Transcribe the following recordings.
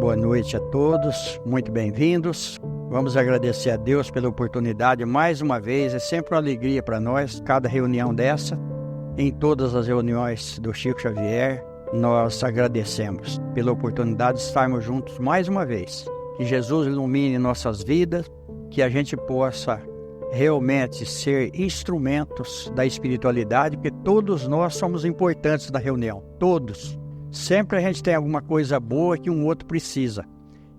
boa noite a todos, muito bem-vindos. Vamos agradecer a Deus pela oportunidade mais uma vez, é sempre uma alegria para nós, cada reunião dessa. Em todas as reuniões do Chico Xavier, nós agradecemos pela oportunidade de estarmos juntos mais uma vez. Que Jesus ilumine nossas vidas, que a gente possa realmente ser instrumentos da espiritualidade, porque todos nós somos importantes da reunião, todos. Sempre a gente tem alguma coisa boa que um outro precisa.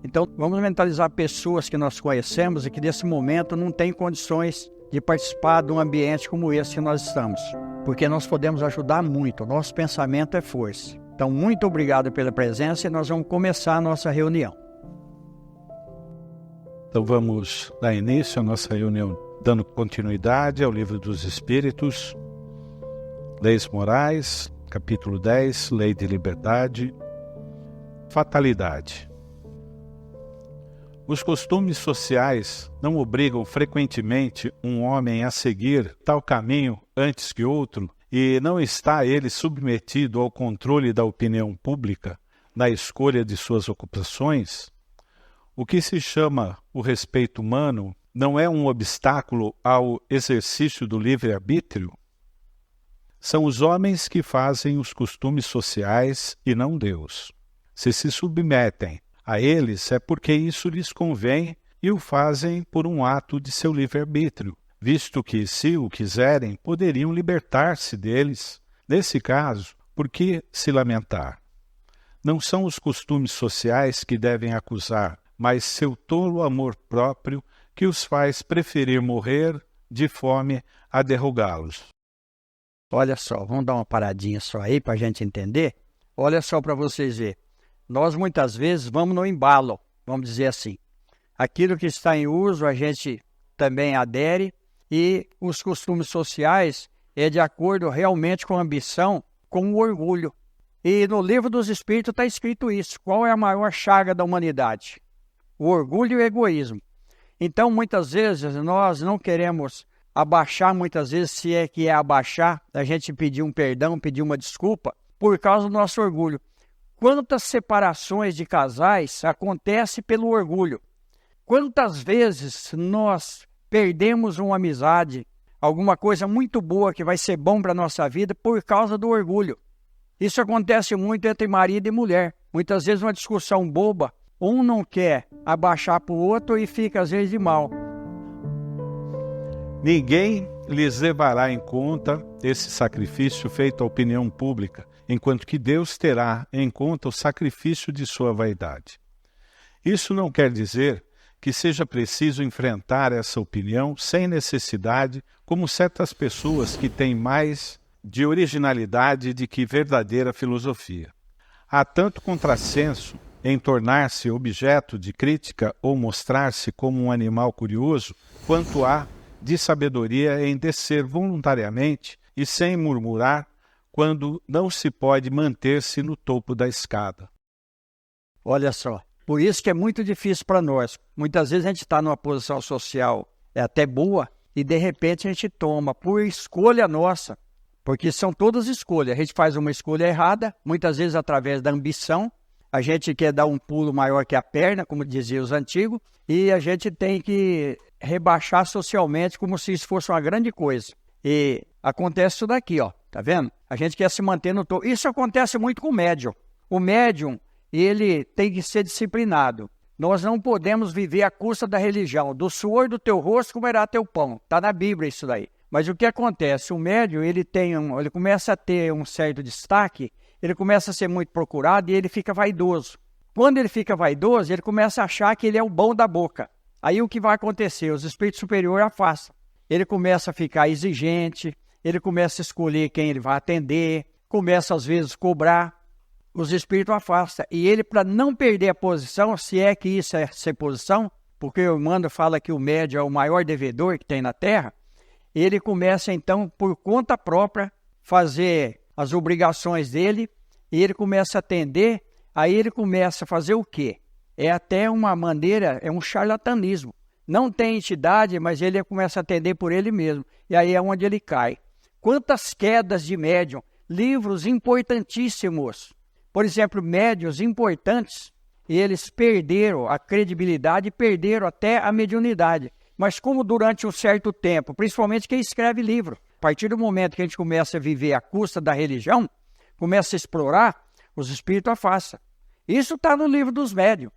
Então, vamos mentalizar pessoas que nós conhecemos e que nesse momento não têm condições de participar de um ambiente como esse que nós estamos. Porque nós podemos ajudar muito, o nosso pensamento é força. Então, muito obrigado pela presença e nós vamos começar a nossa reunião. Então vamos dar início à nossa reunião, dando continuidade ao Livro dos Espíritos, Leis Morais, capítulo 10, Lei de Liberdade, Fatalidade. Os costumes sociais não obrigam frequentemente um homem a seguir tal caminho antes que outro e não está ele submetido ao controle da opinião pública na escolha de suas ocupações? O que se chama o respeito humano não é um obstáculo ao exercício do livre-arbítrio? São os homens que fazem os costumes sociais e não Deus. Se submetem a eles é porque isso lhes convém e o fazem por um ato de seu livre-arbítrio, visto que, se o quiserem, poderiam libertar-se deles. Nesse caso, por que se lamentar? Não são os costumes sociais que devem acusar, mas seu tolo amor próprio que os faz preferir morrer de fome a derrogá-los. Olha só, vamos dar uma paradinha só aí para a gente entender. Olha só para vocês verem. Nós muitas vezes vamos no embalo, vamos dizer assim. Aquilo que está em uso a gente também adere e os costumes sociais é de acordo realmente com a ambição, com o orgulho. E no Livro dos Espíritos está escrito isso. Qual é a maior chaga da humanidade? O orgulho e o egoísmo. Então, muitas vezes, nós não queremos abaixar, muitas vezes, se é que é abaixar, a gente pedir um perdão, pedir uma desculpa, por causa do nosso orgulho. Quantas separações de casais acontecem pelo orgulho? Quantas vezes nós perdemos uma amizade, alguma coisa muito boa que vai ser bom para a nossa vida por causa do orgulho? Isso acontece muito entre marido e mulher. Muitas vezes uma discussão boba, um não quer abaixar para o outro e fica às vezes de mal. Ninguém lhes levará em conta esse sacrifício feito à opinião pública, enquanto que Deus terá em conta o sacrifício de sua vaidade. Isso não quer dizer que seja preciso enfrentar essa opinião sem necessidade, como certas pessoas que têm mais de originalidade de que verdadeira filosofia. Há tanto contrassenso em tornar-se objeto de crítica ou mostrar-se como um animal curioso, quanto há de sabedoria em descer voluntariamente e sem murmurar quando não se pode manter-se no topo da escada. Olha só, por isso que é muito difícil para nós. Muitas vezes a gente está numa posição social até boa e de repente a gente toma por escolha nossa, porque são todas escolhas. A gente faz uma escolha errada, muitas vezes através da ambição. A gente quer dar um pulo maior que a perna, como diziam os antigos, e a gente tem que rebaixar socialmente como se isso fosse uma grande coisa. E acontece isso daqui, ó, tá vendo? A gente quer se manter no topo. Isso acontece muito com o médium. O médium, ele tem que ser disciplinado. Nós não podemos viver à custa da religião. Do suor do teu rosto comerá teu pão. Está na Bíblia isso daí. Mas o que acontece? O médium, ele começa a ter um certo destaque, ele começa a ser muito procurado e ele fica vaidoso. Quando ele fica vaidoso, ele começa a achar que ele é o bom da boca. Aí o que vai acontecer? Os espíritos superiores afastam. Ele começa a ficar exigente, ele começa a escolher quem ele vai atender, começa às vezes a cobrar. Os espíritos afastam. E ele, para não perder a posição, se é que isso é ser posição, porque o Emmanuel fala que o médium é o maior devedor que tem na Terra, ele começa então, por conta própria, fazer as obrigações dele, e ele começa a atender, aí ele começa a fazer o quê? É até uma maneira, é um charlatanismo. Não tem entidade, mas ele começa a atender por ele mesmo. E aí é onde ele cai. Quantas quedas de médium, livros importantíssimos. Por exemplo, médiuns importantes, e eles perderam a credibilidade e perderam até a mediunidade. Mas como durante um certo tempo, principalmente quem escreve livro, a partir do momento que a gente começa a viver à custa da religião, começa a explorar, os espíritos afastam. Isso está no livro dos médiuns.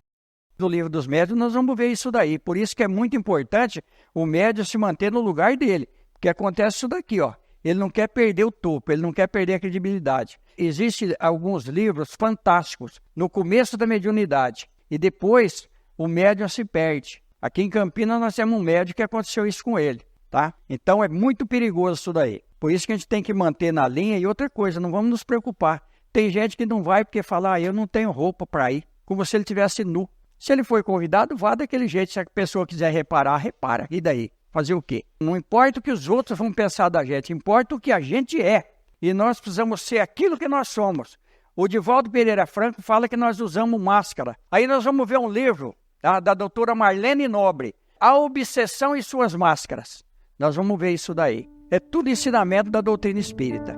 No livro dos médiuns nós vamos ver isso daí. Por isso que é muito importante o médium se manter no lugar dele. Porque acontece isso daqui, ó. Ele não quer perder o topo, ele não quer perder a credibilidade. Existem alguns livros fantásticos no começo da mediunidade e depois o médium se perde. Aqui em Campinas nós temos um médium que aconteceu isso com ele, tá? Então é muito perigoso isso daí. Por isso que a gente tem que manter na linha. E outra coisa, não vamos nos preocupar. Tem gente que não vai porque fala, eu não tenho roupa para ir, como se ele estivesse nu. Se ele foi convidado, vá daquele jeito. Se a pessoa quiser reparar, repara. E daí? Fazer o quê? Não importa o que os outros vão pensar da gente, importa o que a gente é. E nós precisamos ser aquilo que nós somos. O Divaldo Pereira Franco fala que nós usamos máscara. Aí nós vamos ver um livro da doutora Marlene Nobre, A Obsessão e Suas Máscaras. Nós vamos ver isso daí. É tudo ensinamento da doutrina espírita.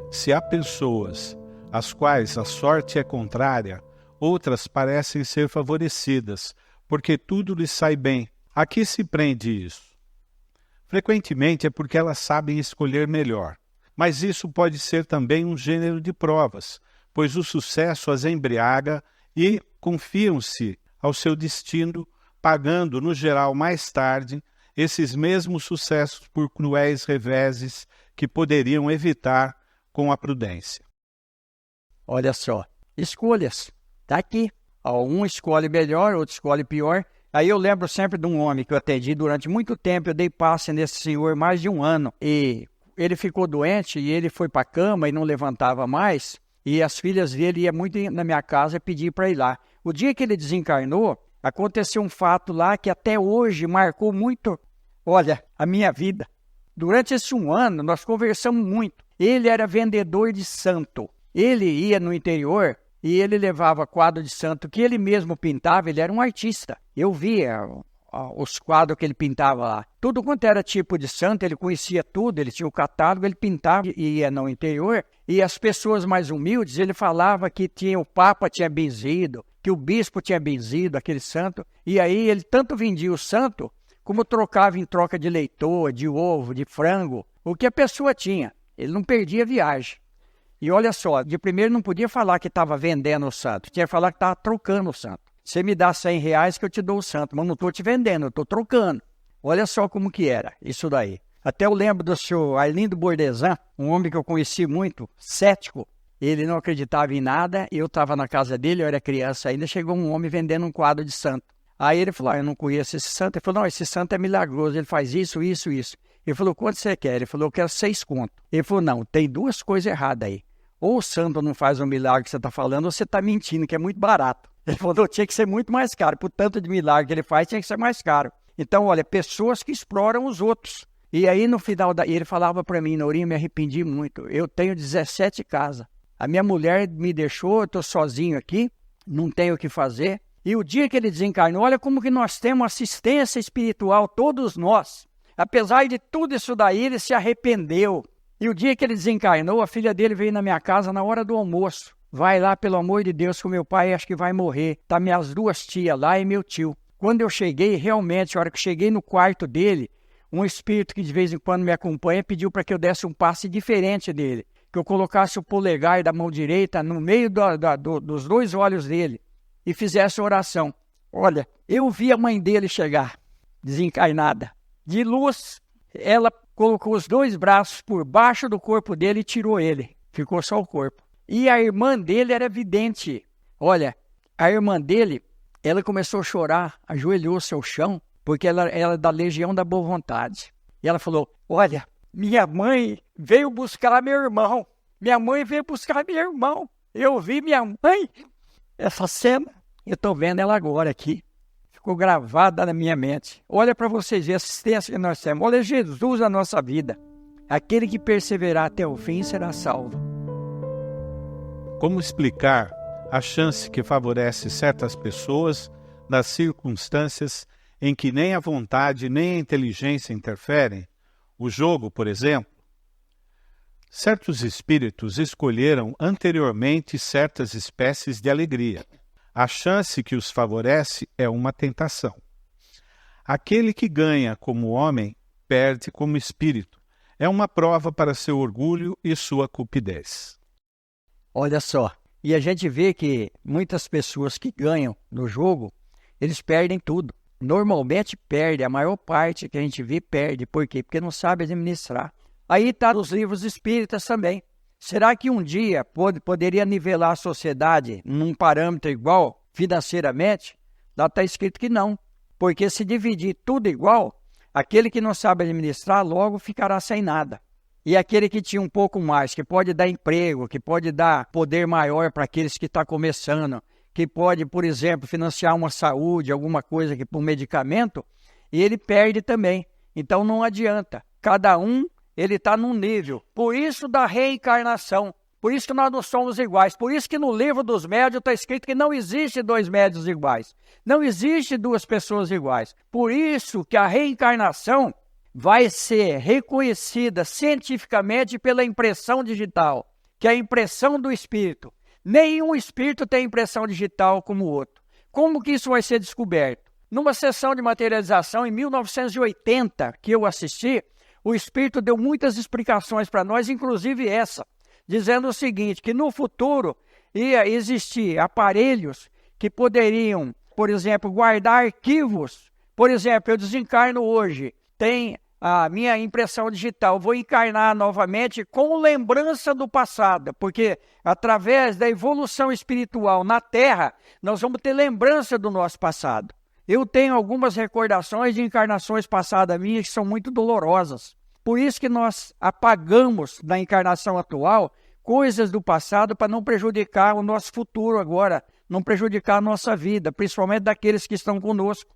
Se há pessoas às quais a sorte é contrária, outras parecem ser favorecidas, porque tudo lhes sai bem. A que se prende isso? Frequentemente é porque elas sabem escolher melhor. Mas isso pode ser também um gênero de provas, pois o sucesso as embriaga e confiam-se ao seu destino, pagando, no geral, mais tarde, esses mesmos sucessos por cruéis reveses que poderiam evitar com a prudência. Olha só, escolhas, tá aqui. Um escolhe melhor, outro escolhe pior. Aí eu lembro sempre de um homem que eu atendi durante muito tempo, eu dei passe nesse senhor mais de um ano. E ele ficou doente e ele foi para a cama e não levantava mais. E as filhas dele iam muito na minha casa pedir para ir lá. O dia que ele desencarnou, aconteceu um fato lá que até hoje marcou muito, olha, a minha vida. Durante esse um ano, nós conversamos muito. Ele era vendedor de santo. Ele ia no interior e ele levava quadro de santo que ele mesmo pintava. Ele era um artista. Eu via os quadros que ele pintava lá. Tudo quanto era tipo de santo, ele conhecia tudo. Ele tinha o catálogo, ele pintava e ia no interior. E as pessoas mais humildes, ele falava que o Papa tinha benzido, que o bispo tinha benzido aquele santo. E aí ele tanto vendia o santo, como trocava em troca de leitoa, de ovo, de frango, o que a pessoa tinha. Ele não perdia viagem. E olha só, de primeiro não podia falar que estava vendendo o santo, tinha que falar que estava trocando o santo. Você me dá R$100 que eu te dou o santo, mas não estou te vendendo, eu estou trocando. Olha só como que era isso daí. Até eu lembro do senhor Arlindo Bordesan, um homem que eu conheci muito, cético. Ele não acreditava em nada, eu estava na casa dele, eu era criança ainda, chegou um homem vendendo um quadro de santo. Aí ele falou, eu não conheço esse santo. Ele falou, não, esse santo é milagroso, ele faz isso, isso, isso. Ele falou, quanto você quer? Ele falou, eu quero 6 contos. Ele falou, não, tem 2 coisas erradas aí. Ou o santo não faz o milagre que você está falando, ou você está mentindo, que é muito barato. Ele falou, tinha que ser muito mais caro. Por tanto de milagre que ele faz, tinha que ser mais caro. Então, olha, pessoas que exploram os outros. E aí, no final, ele falava para mim, Nourinho, me arrependi muito. Eu tenho 17 casas. A minha mulher me deixou, eu estou sozinho aqui, não tenho o que fazer. E o dia que ele desencarnou, olha como que nós temos assistência espiritual, todos nós. Apesar de tudo isso daí, ele se arrependeu. E o dia que ele desencarnou, a filha dele veio na minha casa na hora do almoço. Vai lá, pelo amor de Deus, que o meu pai acho que vai morrer. Tá minhas 2 tias lá e meu tio. Quando eu cheguei, realmente, a hora que eu cheguei no quarto dele, um espírito que de vez em quando me acompanha pediu para que eu desse um passe diferente dele. Que eu colocasse o polegar da mão direita no meio dos 2 olhos dele e fizesse oração. Olha, eu vi a mãe dele chegar, desencarnada. De luz, ela colocou os 2 braços por baixo do corpo dele e tirou ele. Ficou só o corpo. E a irmã dele era vidente. Olha, a irmã dele, ela começou a chorar, ajoelhou-se ao chão, porque ela é da Legião da Boa Vontade. E ela falou, olha, minha mãe veio buscar meu irmão. Minha mãe veio buscar meu irmão. Eu vi minha mãe. Essa cena, eu estou vendo ela agora aqui. Ficou gravada na minha mente. Olha para vocês verem a assistência que nós temos. Olha Jesus na nossa vida. Aquele que perseverar até o fim será salvo. Como explicar a chance que favorece certas pessoas nas circunstâncias em que nem a vontade nem a inteligência interferem? O jogo, por exemplo. Certos espíritos escolheram anteriormente certas espécies de alegria. A chance que os favorece é uma tentação. Aquele que ganha como homem, perde como espírito. É uma prova para seu orgulho e sua cupidez. Olha só, e a gente vê que muitas pessoas que ganham no jogo, eles perdem tudo. Normalmente perde, a maior parte que a gente vê perde. Por quê? Porque não sabe administrar. Aí está nos livros espíritas também. Será que um dia poderia nivelar a sociedade num parâmetro igual financeiramente? Lá está escrito que não. Porque se dividir tudo igual, aquele que não sabe administrar logo ficará sem nada. E aquele que tinha um pouco mais, que pode dar emprego, que pode dar poder maior para aqueles que estão começando, que pode, por exemplo, financiar uma saúde, alguma coisa que por medicamento, e ele perde também. Então não adianta. Cada um ele está num nível. Por isso da reencarnação. Por isso que nós não somos iguais. Por isso que no livro dos médiuns está escrito que não existe dois médiuns iguais. Não existe duas pessoas iguais. Por isso que a reencarnação vai ser reconhecida cientificamente pela impressão digital, que é a impressão do espírito. Nenhum espírito tem impressão digital como o outro. Como que isso vai ser descoberto? Numa sessão de materialização em 1980 que eu assisti, o Espírito deu muitas explicações para nós, inclusive essa, dizendo o seguinte, que no futuro ia existir aparelhos que poderiam, por exemplo, guardar arquivos. Por exemplo, eu desencarno hoje, tem a minha impressão digital, vou encarnar novamente com lembrança do passado, porque através da evolução espiritual na Terra, nós vamos ter lembrança do nosso passado. Eu tenho algumas recordações de encarnações passadas minhas que são muito dolorosas. Por isso que nós apagamos na encarnação atual coisas do passado para não prejudicar o nosso futuro agora, não prejudicar a nossa vida, principalmente daqueles que estão conosco.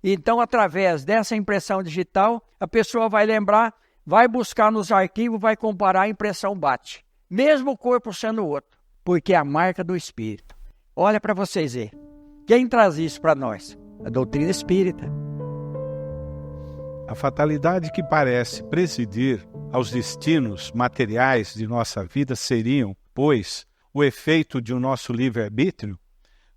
Então, através dessa impressão digital, a pessoa vai lembrar, vai buscar nos arquivos, vai comparar, a impressão bate. Mesmo o corpo sendo outro, porque é a marca do Espírito. Olha para vocês verem. Quem traz isso para nós? A doutrina espírita. A fatalidade que parece presidir aos destinos materiais de nossa vida seriam, pois, o efeito de o nosso livre-arbítrio?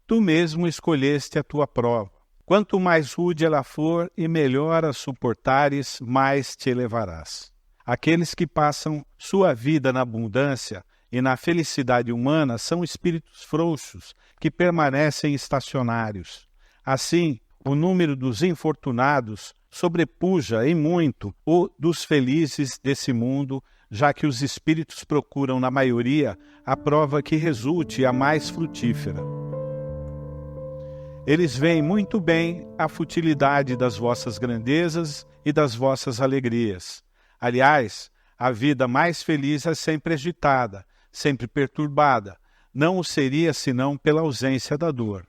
Tu mesmo escolheste a tua prova. Quanto mais rude ela for e melhor a suportares, mais te elevarás. Aqueles que passam sua vida na abundância e na felicidade humana são espíritos frouxos, que permanecem estacionários. Assim, o número dos infortunados sobrepuja em muito o dos felizes desse mundo, já que os espíritos procuram, na maioria, a prova que resulte a mais frutífera. Eles veem muito bem a futilidade das vossas grandezas e das vossas alegrias. Aliás, a vida mais feliz é sempre agitada, sempre perturbada. Não o seria senão pela ausência da dor.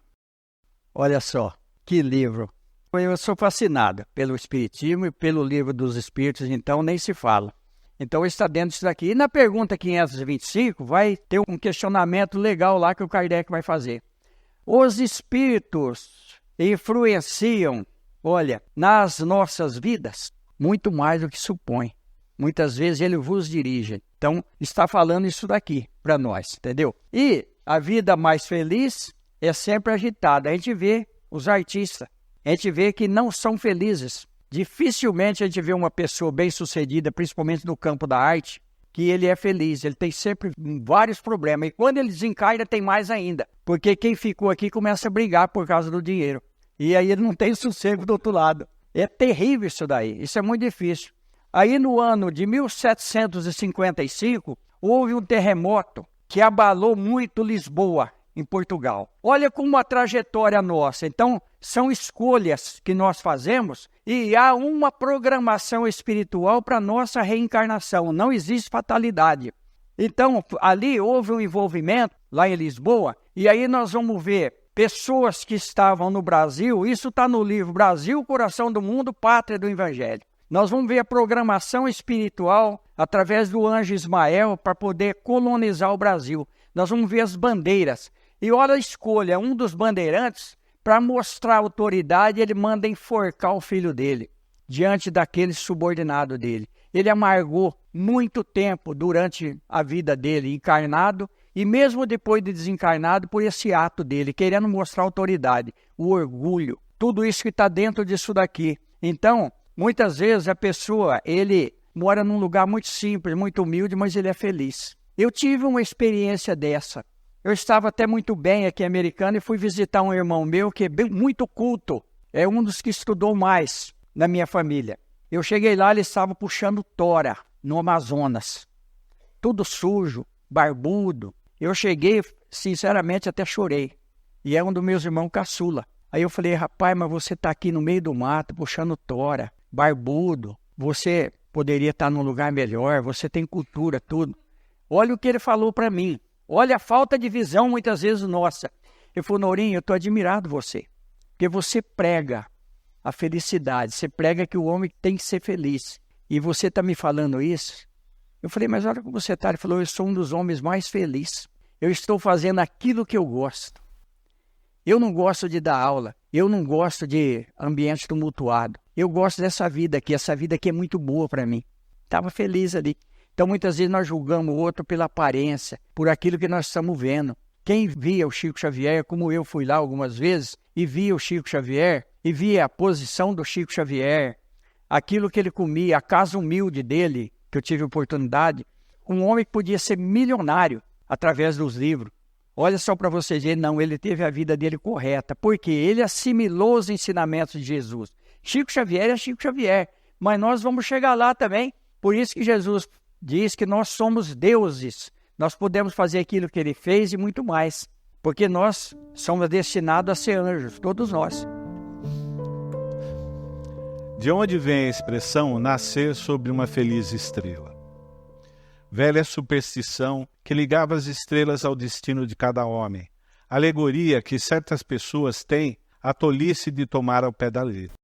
Olha só, que livro. Eu sou fascinado pelo Espiritismo e pelo livro dos Espíritos, então nem se fala. Então está dentro disso daqui. E na pergunta 525 vai ter um questionamento legal lá que o Kardec vai fazer. Os espíritos influenciam, olha, nas nossas vidas, muito mais do que supõe. Muitas vezes ele vos dirige. Então, está falando isso daqui para nós, entendeu? E a vida mais feliz é sempre agitada. A gente vê os artistas, a gente vê que não são felizes. Dificilmente a gente vê uma pessoa bem-sucedida, principalmente no campo da arte, que ele é feliz. Ele tem sempre vários problemas. E quando ele desencarna, tem mais ainda. Porque quem ficou aqui começa a brigar por causa do dinheiro. E aí ele não tem sossego do outro lado. É terrível isso daí. Isso é muito difícil. Aí no ano de 1755, houve um terremoto que abalou muito Lisboa, em Portugal. Olha como a trajetória nossa. Então, são escolhas que nós fazemos e há uma programação espiritual para a nossa reencarnação. Não existe fatalidade. Então, ali houve um envolvimento, lá em Lisboa, e aí nós vamos ver pessoas que estavam no Brasil, isso está no livro Brasil, Coração do Mundo, Pátria do Evangelho. Nós vamos ver a programação espiritual através do anjo Ismael para poder colonizar o Brasil. Nós vamos ver as bandeiras. E olha a escolha, um dos bandeirantes, para mostrar autoridade, ele manda enforcar o filho dele, diante daquele subordinado dele. Ele amargou muito tempo durante a vida dele encarnado e mesmo depois de desencarnado por esse ato dele, querendo mostrar autoridade, o orgulho, tudo isso que está dentro disso daqui. Então, muitas vezes a pessoa, ele mora num lugar muito simples, muito humilde, mas ele é feliz. Eu tive uma experiência dessa. Eu estava até muito bem aqui em Americana e fui visitar um irmão meu que é muito culto. É um dos que estudou mais na minha família. Eu cheguei lá, ele estava puxando tora no Amazonas. Tudo sujo, barbudo. Eu cheguei, sinceramente, até chorei. E é um dos meus irmãos caçula. Aí eu falei, rapaz, mas você está aqui no meio do mato, puxando tora, barbudo. Você poderia estar num lugar melhor, você tem cultura, tudo. Olha o que ele falou para mim. Olha a falta de visão, muitas vezes, nossa. Ele falou, Nourinho, eu estou admirado de você. Porque você prega a felicidade, você prega que o homem tem que ser feliz. E você está me falando isso? Eu falei, mas olha como você está. Ele falou, eu sou um dos homens mais felizes. Eu estou fazendo aquilo que eu gosto. Eu não gosto de dar aula. Eu não gosto de ambiente tumultuado. Eu gosto dessa vida aqui. Essa vida aqui é muito boa para mim. Estava feliz ali. Então, muitas vezes nós julgamos o outro pela aparência, por aquilo que nós estamos vendo. Quem via o Chico Xavier, como eu fui lá algumas vezes, e via o Chico Xavier, e via a posição do Chico Xavier, aquilo que ele comia, a casa humilde dele, que eu tive oportunidade, um homem que podia ser milionário através dos livros. Olha só para vocês verem, não, ele teve a vida dele correta, porque ele assimilou os ensinamentos de Jesus. Chico Xavier é Chico Xavier, mas nós vamos chegar lá também. Por isso que Jesus diz que nós somos deuses, nós podemos fazer aquilo que ele fez e muito mais, porque nós somos destinados a ser anjos, todos nós. De onde vem a expressão nascer sobre uma feliz estrela? Velha superstição que ligava as estrelas ao destino de cada homem. Alegoria que certas pessoas têm a tolice de tomar ao pé da letra.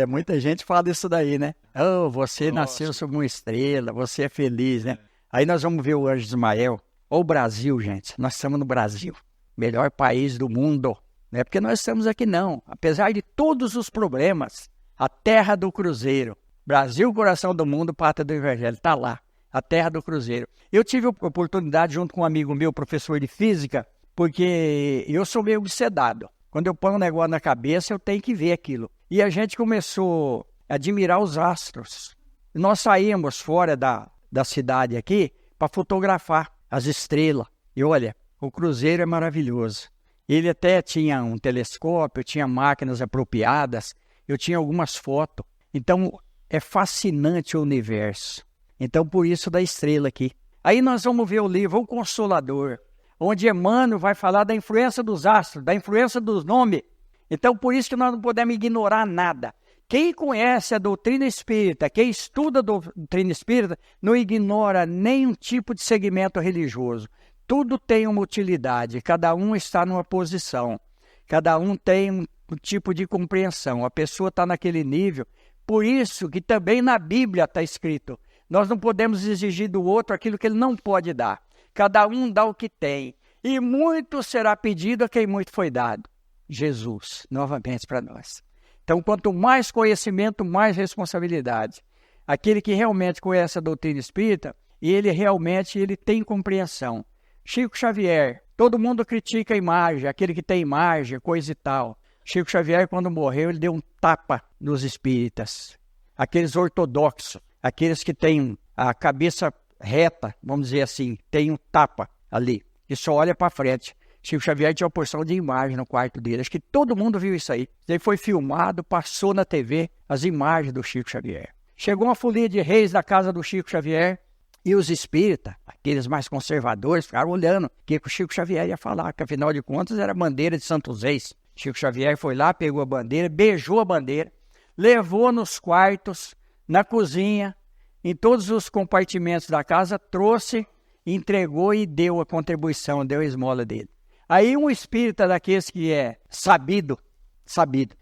Muita gente fala isso daí, né? Oh, você nasceu sob uma estrela, você é feliz, né? Aí nós vamos ver o Anjo de Ismael. Ou o Brasil, gente. Nós estamos no Brasil. Melhor país do mundo. Não é porque nós estamos aqui, não. Apesar de todos os problemas, a terra do Cruzeiro. Brasil, coração do mundo, pátria do Evangelho. Está lá. A terra do Cruzeiro. Eu tive a oportunidade, junto com um amigo meu, professor de física, porque eu sou meio obsedado. Quando eu ponho um negócio na cabeça, eu tenho que ver aquilo. E a gente começou a admirar os astros. Nós saímos fora da cidade aqui para fotografar as estrelas. E olha, o Cruzeiro é maravilhoso. Ele até tinha um telescópio, tinha máquinas apropriadas, eu tinha algumas fotos. Então, é fascinante o universo. Então, por isso da estrela aqui. Aí nós vamos ver o livro O Consolador, onde Emmanuel vai falar da influência dos astros, da influência dos nomes. Então, por isso que nós não podemos ignorar nada. Quem conhece a doutrina espírita, quem estuda a doutrina espírita, não ignora nenhum tipo de segmento religioso. Tudo tem uma utilidade, cada um está numa posição, cada um tem um tipo de compreensão. A pessoa está naquele nível. Por isso que também na Bíblia está escrito, nós não podemos exigir do outro aquilo que ele não pode dar. Cada um dá o que tem. E muito será pedido a quem muito foi dado. Jesus, novamente para nós. Então, quanto mais conhecimento, mais responsabilidade. Aquele que realmente conhece a doutrina espírita, ele realmente tem compreensão. Chico Xavier, todo mundo critica a imagem, aquele que tem imagem, coisa e tal. Chico Xavier, quando morreu, ele deu um tapa nos espíritas. Aqueles ortodoxos, aqueles que têm a cabeça reta, vamos dizer assim, tem um tapa ali, e só olha para frente. Chico Xavier tinha uma porção de imagem no quarto dele. Acho que todo mundo viu isso aí. Ele foi filmado, passou na TV as imagens do Chico Xavier. Chegou uma folia de reis da casa do Chico Xavier e os espíritas, aqueles mais conservadores, ficaram olhando o que o Chico Xavier ia falar, que afinal de contas era a bandeira de Santos Reis. Chico Xavier foi lá, pegou a bandeira, beijou a bandeira, levou nos quartos, na cozinha, em todos os compartimentos da casa, trouxe, entregou e deu a contribuição, deu a esmola dele. Aí um espírita daqueles que é sabido,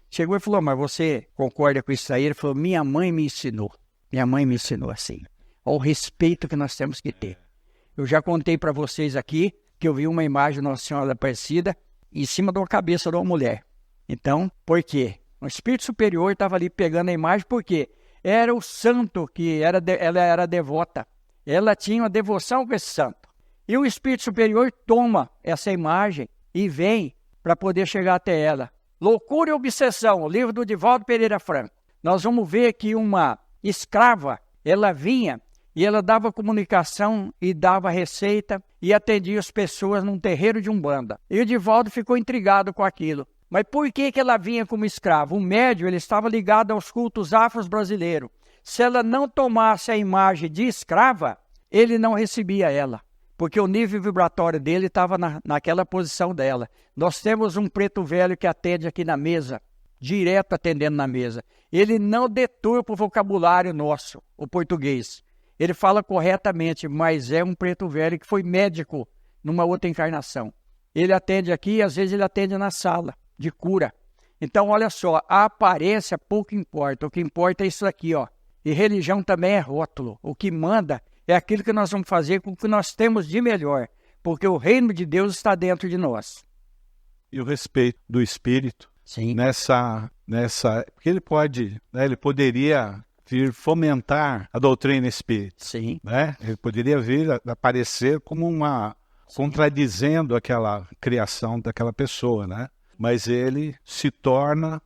chegou e falou, mas você concorda com isso aí? Ele falou, minha mãe me ensinou assim. Olha o respeito que nós temos que ter. Eu já contei para vocês aqui que eu vi uma imagem de Nossa Senhora Aparecida em cima de uma cabeça de uma mulher. Então, por quê? Um espírito superior estava ali pegando a imagem porque era o santo que ela era devota. ela tinha uma devoção com esse santo. E o espírito superior toma essa imagem e vem para poder chegar até ela. Loucura e Obsessão, o livro do Divaldo Pereira Franco. Nós vamos ver que uma escrava, ela vinha e ela dava comunicação e dava receita e atendia as pessoas num terreiro de Umbanda. E o Divaldo ficou intrigado com aquilo. Mas por que ela vinha como escrava? O médium, ele estava ligado aos cultos afros brasileiros. Se ela não tomasse a imagem de escrava, ele não recebia ela, porque o nível vibratório dele estava naquela posição dela. Nós temos um preto velho que atende aqui na mesa, direto atendendo na mesa. Ele não deturpa o vocabulário nosso, o português. Ele fala corretamente, mas é um preto velho que foi médico numa outra encarnação. Ele atende aqui e às vezes ele atende na sala de cura. Então, olha só, a aparência pouco importa. O que importa é isso aqui, ó. E religião também é rótulo. O que manda é aquilo que nós vamos fazer com o que nós temos de melhor, porque o reino de Deus está dentro de nós. E o respeito do espírito. Sim. Porque ele pode, né, ele poderia vir fomentar a doutrina espírita. Sim. Né? Ele poderia vir aparecer como contradizendo aquela criação daquela pessoa, né? Mas ele se torna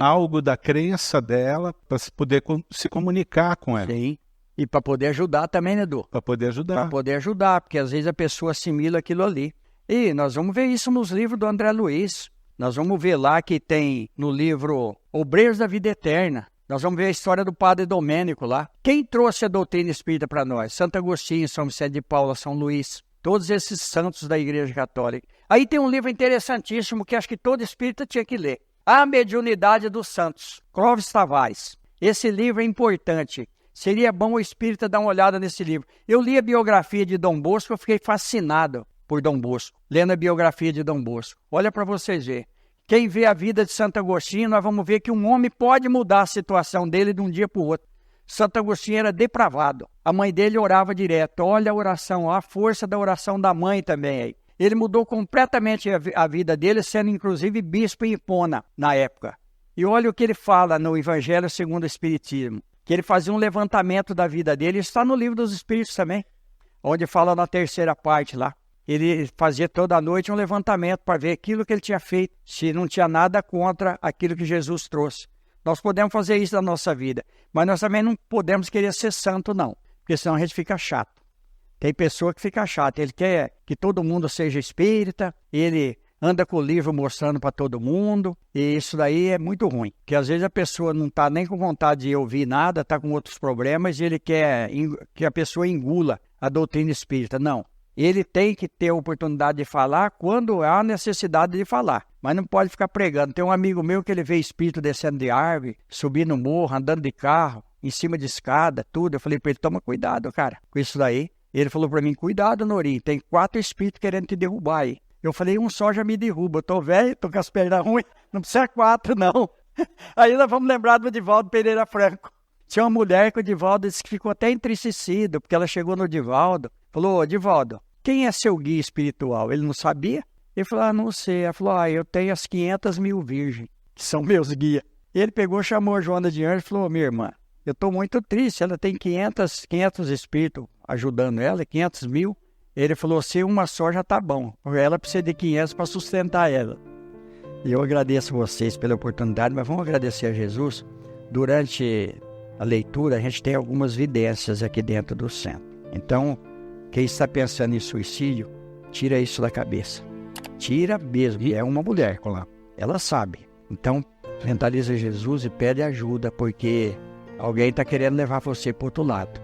algo da crença dela para poder se comunicar com ela. Sim. E para poder ajudar também, né, Edu? Para poder ajudar. Para poder ajudar, porque às vezes a pessoa assimila aquilo ali. E nós vamos ver isso nos livros do André Luiz. Nós vamos ver lá que tem no livro Obreiros da Vida Eterna. Nós vamos ver a história do Padre Domênico lá. Quem trouxe a doutrina espírita para nós? Santo Agostinho, São Vicente de Paula, São Luís. Todos esses santos da Igreja Católica. Aí tem um livro interessantíssimo que acho que todo espírita tinha que ler. A Mediunidade dos Santos, Clóvis Tavares. Esse livro é importante. Seria bom o espírita dar uma olhada nesse livro. Eu li a biografia de Dom Bosco, eu fiquei fascinado por Dom Bosco, lendo a biografia de Dom Bosco. Olha para vocês verem. Quem vê a vida de Santo Agostinho, nós vamos ver que um homem pode mudar a situação dele de um dia para o outro. Santo Agostinho era depravado. A mãe dele orava direto. Olha a oração, a força da oração da mãe também aí. Ele mudou completamente a vida dele, sendo inclusive bispo em Hipona na época. E olha o que ele fala no Evangelho segundo o Espiritismo. Que ele fazia um levantamento da vida dele. Isso está no Livro dos Espíritos também, onde fala na terceira parte lá. Ele fazia toda noite um levantamento para ver aquilo que ele tinha feito, se não tinha nada contra aquilo que Jesus trouxe. Nós podemos fazer isso na nossa vida, mas nós também não podemos querer ser santo, não, porque senão a gente fica chato. Tem pessoa que fica chata, ele quer que todo mundo seja espírita, ele anda com o livro mostrando para todo mundo, e isso daí é muito ruim, porque às vezes a pessoa não está nem com vontade de ouvir nada, está com outros problemas, e ele quer que a pessoa engula a doutrina espírita. Não. Ele tem que ter a oportunidade de falar quando há necessidade de falar. Mas não pode ficar pregando. Tem um amigo meu que ele vê espírito descendo de árvore, subindo morro, andando de carro, em cima de escada, tudo. Eu falei para ele, toma cuidado, cara, com isso daí. Ele falou para mim, cuidado, Norim, tem 4 espíritos querendo te derrubar aí. Eu falei, um só já me derruba. Eu tô velho, tô com as pernas ruins, não precisa 4, não. Aí nós vamos lembrar do Divaldo Pereira Franco. Tinha uma mulher que o Divaldo disse que ficou até entristecido, porque ela chegou no Divaldo, falou, Divaldo, quem é seu guia espiritual? Ele não sabia? Ele falou, não sei. Ela falou, eu tenho as 500 mil virgens, que são meus guias. Ele pegou, chamou a Joana de Anjos e falou, minha irmã, eu estou muito triste, ela tem 500 espíritos ajudando ela, 500 mil. Ele falou, se uma só já tá bom, ela precisa de 500 para sustentar ela. E eu agradeço vocês pela oportunidade, mas vamos agradecer a Jesus. Durante a leitura, a gente tem algumas vidências aqui dentro do centro. Então, quem está pensando em suicídio, tira isso da cabeça. Tira mesmo. E é uma mulher, ela sabe. Então, mentaliza Jesus e pede ajuda, porque alguém está querendo levar você para o outro lado.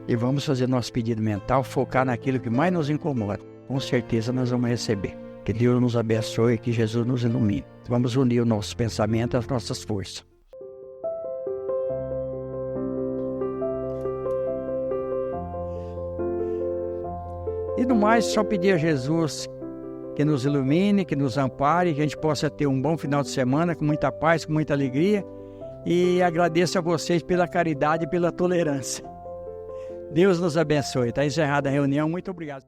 E vamos fazer nosso pedido mental, focar naquilo que mais nos incomoda. Com certeza nós vamos receber. Que Deus nos abençoe e que Jesus nos ilumine. Vamos unir o nosso pensamento às nossas forças. E no mais, só pedir a Jesus que nos ilumine, que nos ampare, que a gente possa ter um bom final de semana, com muita paz, com muita alegria. E agradeço a vocês pela caridade e pela tolerância. Deus nos abençoe. Está encerrada a reunião. Muito obrigado.